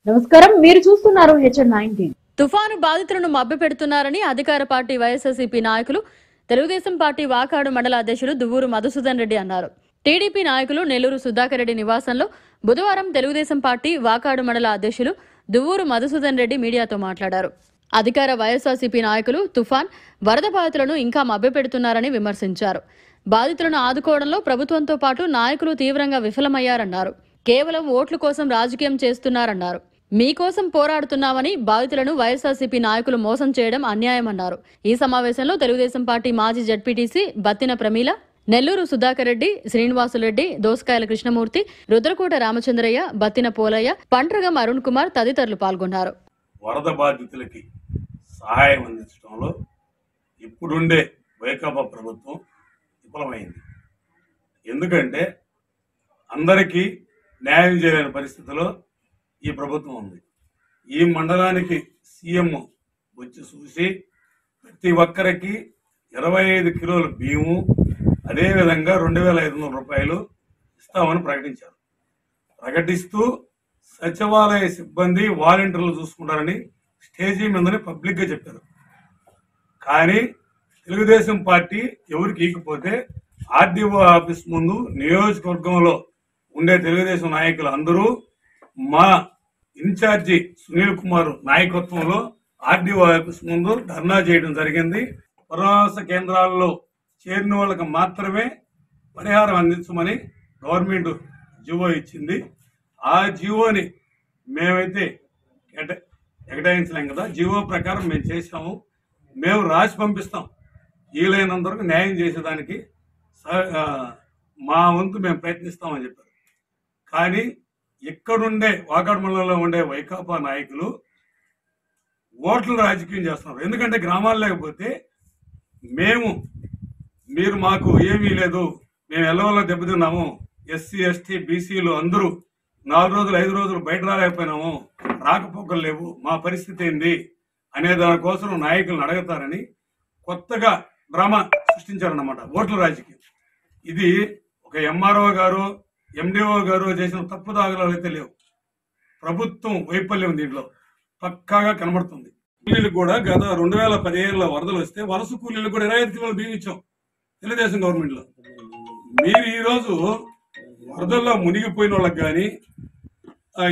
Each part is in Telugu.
నమస్కారం, మీరు చూస్తున్నారు HN9 టీవీ. తుఫాను బాధితులను మభ్యపెడుతున్నారని అధికార పార్టీ వైఎస్ఆర్సీపీ నాయకులు తెలుగుదేశం పార్టీ వాకాడు మండల అధ్యక్షులు దువ్వూరు మధుసూదన్ రెడ్డి అన్నారు. టీడీపీ నాయకులు నెల్లూరు సుధాకర్ రెడ్డి నివాసంలో బుధవారం తెలుగుదేశం పార్టీ వాకాడు మండల అధ్యక్షులు దువ్వూరు మధుసూదన్ రెడ్డి మీడియాతో మాట్లాడారు. అధికార వైఎస్ఆర్సీపీ నాయకులు తుఫాన్ వరద బాధితులను ఇంకా మభ్యపెడుతున్నారని విమర్శించారు. బాధితులను ఆదుకోవడంలో ప్రభుత్వంతో పాటు నాయకులు తీవ్రంగా విఫలమయ్యారన్నారు. కేవలం ఓట్ల కోసం రాజకీయం చేస్తున్నారన్నారు. మీకోసం పోరాడుతున్నామని బాధితులను వైఎస్ఆర్సీపీ నాయకులు మోసం చేయడం అన్యాయమన్నారు. ఈ సమావేశంలో తెలుగుదేశం పార్టీ మాజీ జడ్పీటీసీ బత్తిన ప్రమీల, నెల్లూరు సుధాకర్ రెడ్డి, శ్రీనివాసులరెడ్డి, దోసకాయల కృష్ణమూర్తి, రుద్రకోట రామచంద్రయ్య, బత్తిన పోలయ్య, పంట్రగం అరుణ్ కుమార్ తదితరులు పాల్గొన్నారు. వరద బాధితులకి సహాయం అందించడంలో ఇప్పుడుండే వైకాపా ప్రభుత్వం విఫలమైంది. ఎందుకంటే అందరికీ న్యాయం చేయలేని పరిస్థితిలో ఈ ప్రభుత్వం ఉంది. ఈ మండలానికి సీఎం వచ్చి చూసి ప్రతి ఒక్కరికి 25 కిలోల బియ్యము, అదేవిధంగా 2500 రూపాయలు ఇస్తామని ప్రకటించారు. ప్రకటిస్తూ సచివాలయ సిబ్బంది వాలంటీర్లు చూసుకుంటారని స్టేజీ మీదని పబ్లిక్గా చెప్పారు. కానీ తెలుగుదేశం పార్టీ ఎవరికి ఈకపోతే ఆర్డీఓ ఆఫీస్ ముందు నియోజకవర్గంలో ఉండే తెలుగుదేశం నాయకులు అందరూ మా ఇన్ఛార్జి సునీల్ కుమార్ నాయకత్వంలో ఆర్డీఓ ఆఫీస్ ముందు ధర్నా చేయడం జరిగింది. పునరావాస కేంద్రాల్లో చేరిన వాళ్ళకి మాత్రమే పరిహారం అందించమని గవర్నమెంట్ జీవో ఇచ్చింది. ఆ జీవోని మేమైతే కేటాయించలేం కదా, జీవో ప్రకారం మేము చేసాము. మేము రాసి పంపిస్తాం, వీలైనంత వరకు న్యాయం చేసేదానికి మా వంతు మేము ప్రయత్నిస్తామని చెప్పారు. కానీ ఇక్కడుండే వాకాడు మండలంలో ఉండే వైకాపా నాయకులు ఓట్ల రాజకీయం చేస్తున్నారు. ఎందుకంటే గ్రామాలు లేకపోతే మీరు మాకు ఏమీ లేదు, మేము ఎల్లవల్ల దెబ్బతిన్నాము, ఎస్సీ ఎస్టీ బీసీలు అందరూ 4 రోజులు 5 రోజులు బయట రాలేకపోయినాము, రాకపోకలు లేవు, మా పరిస్థితి ఏంది అనే దానికోసం నాయకులను అడుగుతారని కొత్తగా డ్రామా సృష్టించారన్నమాట. ఓట్ల రాజకీయం ఇది ఒక ఎంఆర్ఓ గారు ఎండిఓ గారు చేసిన తప్పు దాఖలాలు అయితే లేవు. ప్రభుత్వం వైఫల్యం దీంట్లో పక్కాగా కనబడుతుంది. కూలీలకు కూడా గత 2015లో వరదలు వస్తే వలస కూలీలకు కూడా 25 కిలోల బియ్యం ఇచ్చాం తెలుగుదేశం గవర్నమెంట్ లో. మీరు ఈ రోజు వరదల్లో మునిగిపోయిన వాళ్ళకి కానీ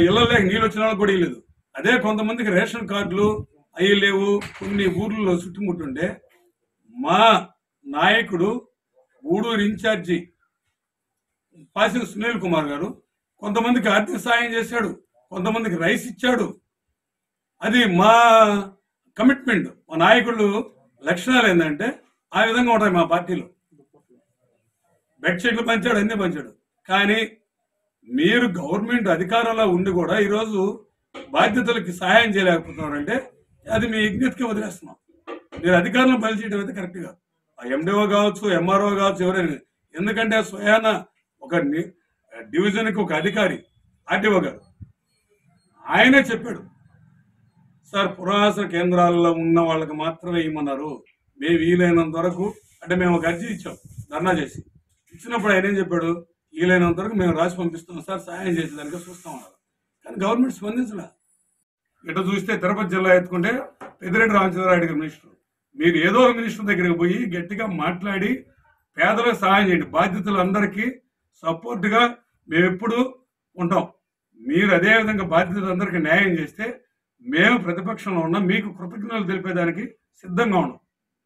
ఇళ్లలోకి నీళ్ళు వచ్చిన వాళ్ళకి కూడా ఇవ్వలేదు. అదే కొంతమందికి రేషన్ కార్డులు అవి లేవు, కొన్ని ఊర్లలో చుట్టుముట్టుండే మా నాయకుడు గూడూరు ఇన్ఛార్జి పాసిన సునీల్ కుమార్ గారు కొంతమందికి ఆర్థిక సాయం చేశాడు, కొంతమందికి రైస్ ఇచ్చాడు. అది మా కమిట్మెంట్. మా నాయకుడు లక్షణాలు ఏంటంటే ఆ విధంగా ఉంటాయి. మా పార్టీలో బెడ్షీట్లు పంచాడు, అన్నీ పంచాడు. కానీ మీరు గవర్నమెంట్ అధికారంలో ఉండి కూడా ఈరోజు బాధ్యతలకి సహాయం చేయలేకపోతున్నారంటే అది మీ విజ్ఞతకి వదిలేస్తున్నాం. మీరు అధికారులను పని చేయడం అయితే కరెక్ట్ కాదు. ఆ ఎండిఓ కావచ్చు, ఎంఆర్ఓ కావచ్చు, ఎవరైనా. ఎందుకంటే స్వయాన ఒక డివిజన్కి ఒక అధికారి ఆర్డీఓ గారు ఆయనే చెప్పాడు, సార్ పునరావాస కేంద్రాల్లో ఉన్న వాళ్ళకి మాత్రమే ఇవ్వమన్నారు, మేము వీలైనంత వరకు అంటే మేము ఒక అర్జీ ఇచ్చాం ధర్నా చేసి. ఇచ్చినప్పుడు ఆయన ఏం చెప్పాడు, వీలైనంత వరకు మేము రాసి పంపిస్తాం సార్, సహాయం చేసేదానికి చూస్తామన్నారు. కానీ గవర్నమెంట్ స్పందించలే. ఇటు చూస్తే తిరుపతి జిల్లా ఎత్తుకుంటే పెద్దిరెడ్డి రామచంద్రారెడ్డి గారి మినిస్టర్, మీరు ఏదో ఒక మినిస్టర్ దగ్గరికి పోయి గట్టిగా మాట్లాడి పేదలకు సహాయం చేయండి, బాధ్యతలందరికీ సపోర్ట్గా మేము ఎప్పుడు ఉంటాం. మీరు అదేవిధంగా బాధ్యతలందరికీ న్యాయం చేస్తే మేము ప్రతిపక్షంలో ఉన్నాం, మీకు కృతజ్ఞతలు తెలిపేదానికి సిద్ధంగా ఉన్నాం.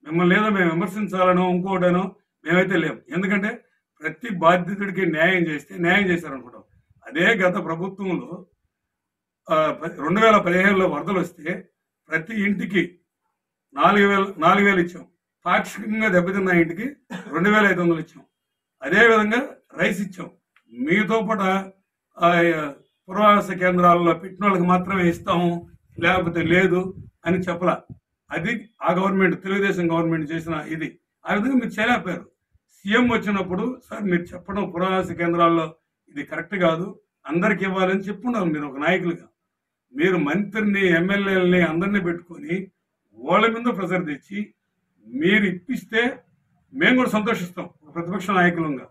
మిమ్మల్ని ఏదో మేము విమర్శించాలనో ఇంకోటనో మేమైతే లేము. ఎందుకంటే ప్రతి బాధ్యతుడికి న్యాయం చేస్తే న్యాయం చేశారనుకుంటాం. అదే గత ప్రభుత్వంలో 2015లో వరదలు వస్తే ప్రతి ఇంటికి 4,000 ఇచ్చాం. పాక్షికంగా దెబ్బతిన్న ఇంటికి 2,500 ఇచ్చాం. అదేవిధంగా రైస్ ఇచ్చాం. మీతో పాటు పునరావాస కేంద్రాల్లో పెట్టిన వాళ్ళకి మాత్రమే ఇస్తాము, లేకపోతే లేదు అని చెప్పలా. అది ఆ గవర్నమెంట్ తెలుగుదేశం గవర్నమెంట్ చేసిన ఇది. ఆ విధంగా మీరు చేయలేకపోయారు. సీఎం వచ్చినప్పుడు సార్ మీరు చెప్పడం పునరావాస కేంద్రాల్లో ఇది కరెక్ట్ కాదు, అందరికి ఇవ్వాలని చెప్పున్నారు. మీరు ఒక నాయకులుగా మీరు మంత్రిని ఎమ్మెల్యేలని అందరినీ పెట్టుకొని వాళ్ళ మీద ప్రెజర్ తెచ్చి మీరు ఇప్పిస్తే మేము కూడా సంతోషిస్తాం ప్రతిపక్ష నాయకులంగా.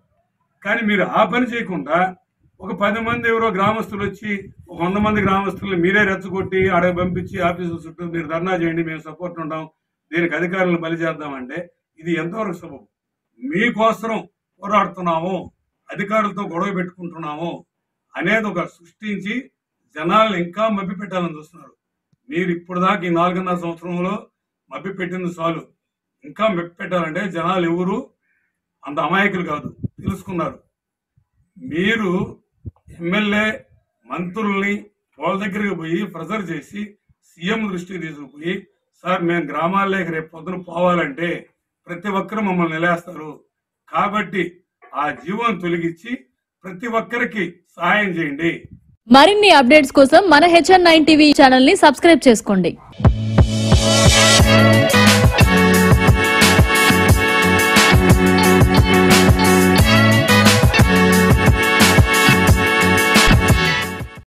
కానీ మీరు ఆ పని చేయకుండా ఒక 10 మంది ఎవరో గ్రామస్తులు వచ్చి 100 మంది గ్రామస్తుల్ని మీరే రెచ్చగొట్టి ఆడకు పంపించి ఆఫీసుల చుట్టూ మీరు ధర్నా చేయండి, మేము సపోర్ట్ ఉంటాం, దీనికి అధికారులను బలి చేద్దామంటే ఇది ఎంతవరకు సబబు? మీకోసం పోరాడుతున్నాము, అధికారులతో గొడవ పెట్టుకుంటున్నాము అనేది ఒక సృష్టించి జనాలను ఇంకా మభ్య పెట్టాలని చూస్తున్నారు. మీరు ఇప్పుడు దాకా ఈ 4.5 సంవత్సరంలో మభ్య పెట్టింది చాలు. ఇంకా మభ్య పెట్టాలంటే జనాలు ఎవరు అంత అమాయకులు కాదు, తెలుసుకున్నారు. మీరు ఎమ్మెల్యే మంత్రుల్ని వాళ్ళ దగ్గరికి పోయి ప్రెజర్ చేసి సీఎం దృష్టికి తీసుకుపోయి, సార్ మేము గ్రామాల్లోకి రేపు పొద్దున పోవాలంటే ప్రతి ఒక్కరు మమ్మల్ని నిలేస్తారు, కాబట్టి ఆ జీవోను తొలగించి ప్రతి ఒక్కరికి సహాయం చేయండి. మరిన్ని అప్డేట్స్ కోసం మన HN9 టీవీ ఛానల్ ని సబ్స్క్రైబ్ చేసుకోండి.